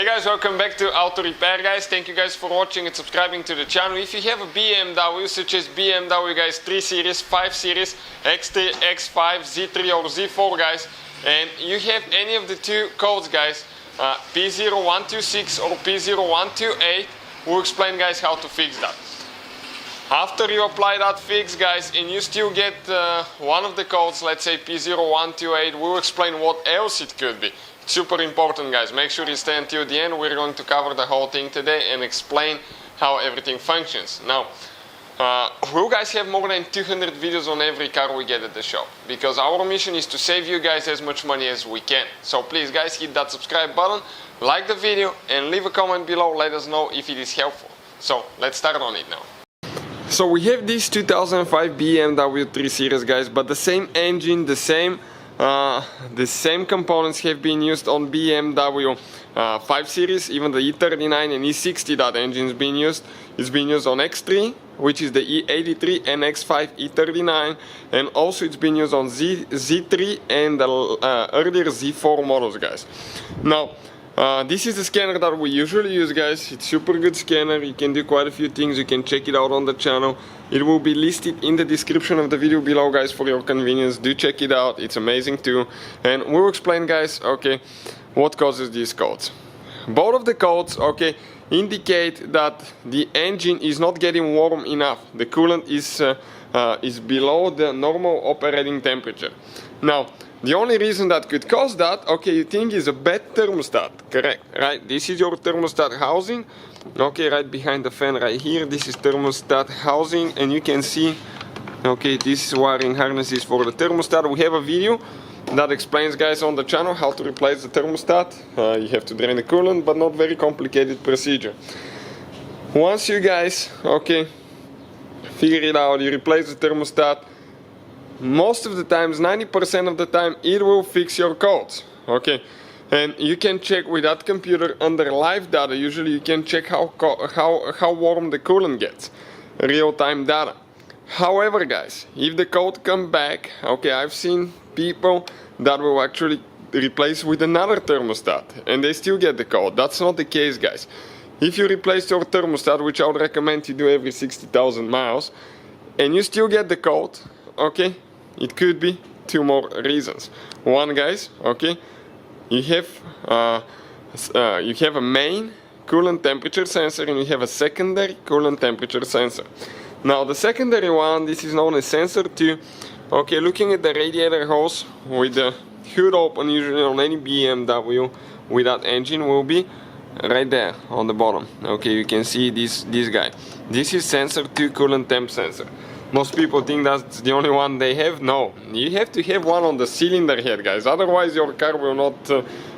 guys, welcome back to Auto Repair guys. Thank you guys for watching and subscribing to the channel. If you have a BMW such as BMW guys 3 Series, 5 Series, X3, X5, Z3 or Z4 guys, and you have any of the two codes guys, P0126 or P0128, we'll explain guys how to fix that. After you apply that fix guys and you still get one of the codes, let's say P0128, we'll explain what else it could be. Super important guys, make sure you stay until the end. We're going to cover the whole thing today and explain how everything functions. Now, we'll guys have more than 200 videos on every car we get at the shop, because our mission is to save you guys as much money as we can. So please guys, hit that subscribe button, like the video and leave a comment below, let us know if it is helpful. So let's start on it now. So we have this 2005 BMW 3 Series guys, but the same engine, the same components have been used on BMW 5 Series, even the E39 and E60 that engine is being used. It's been used on X3, which is the E83 and X5 E39, and also it's been used on Z3 and the earlier Z4 models guys. Now, this is the scanner that we usually use guys. It's super good scanner, you can do quite a few things, you can check it out on the channel. It will be listed in the description of the video below guys for your convenience. Do check it out, it's amazing too. And we'll explain guys, okay, what causes these codes. Both of the codes, okay, indicate that the engine is not getting warm enough. The coolant is below the normal operating temperature. Now, the only reason that could cause that, okay, you think is a bad thermostat, correct, right? This is your thermostat housing, okay, right behind the fan right here. This is thermostat housing, and you can see, okay, this wiring harness is for the thermostat. We have a video that explains guys on the channel how to replace the thermostat. You have to drain the coolant, but not very complicated procedure. Once you guys, okay, figure it out, you replace the thermostat, most of the times, 90% of the time, it will fix your codes, okay? And you can check with that computer under live data. Usually you can check how warm the coolant gets, real-time data. However guys, if the code come back, okay, I've seen people that will actually replace with another thermostat and they still get the code. That's not the case guys. If you replace your thermostat, which I would recommend you do every 60,000 miles, and you still get the code, okay, it could be two more reasons. One guys, okay, you have a main coolant temperature sensor and you have a secondary coolant temperature sensor. Now the secondary one, this is known as sensor 2. Okay, looking at the radiator hose with the hood open, usually on any BMW with that engine, will be right there on the bottom. Okay, you can see this guy. This is sensor 2 coolant temp sensor. Most people think that's the only one they have. No, you have to have one on the cylinder head guys, otherwise your car will not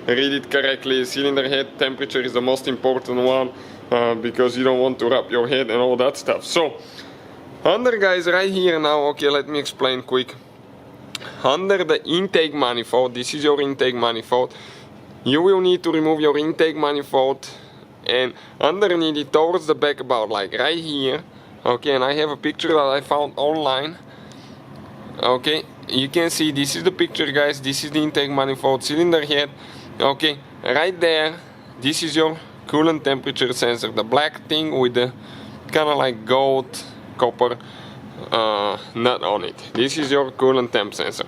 read it correctly. Cylinder head temperature is the most important one, because you don't want to wrap your head and all that stuff. So under guys right here now, okay, let me explain quick. Under the intake manifold, this is your intake manifold, you will need to remove your intake manifold, and underneath it towards the back, about like right here, okay, and I have a picture that I found online. Okay, you can see this is the picture guys, this is the intake manifold cylinder head. Okay, right there, this is your coolant temperature sensor, the black thing with the kind of like gold copper nut on it. This is your coolant temp sensor.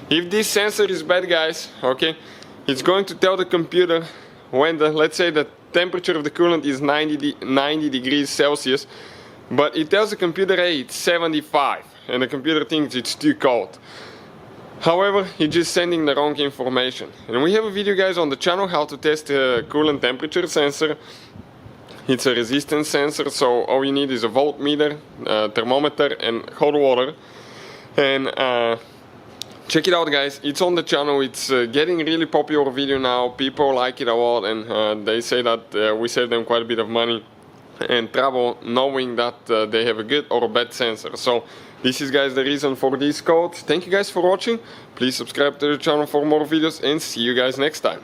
If this sensor is bad guys, okay, it's going to tell the computer when the, let's say the temperature of the coolant is 90 degrees Celsius, but it tells the computer, hey, it's 75, and the computer thinks it's too cold. However, it's just sending the wrong information. And we have a video guys on the channel how to test a coolant temperature sensor. It's a resistance sensor, so all you need is a voltmeter, thermometer and hot water. And check it out guys, it's on the channel, it's getting really popular video now, people like it a lot, and they say that we save them quite a bit of money and trouble knowing that they have a good or a bad sensor. So this is guys the reason for these codes. Thank you guys for watching, please subscribe to the channel for more videos and see you guys next time.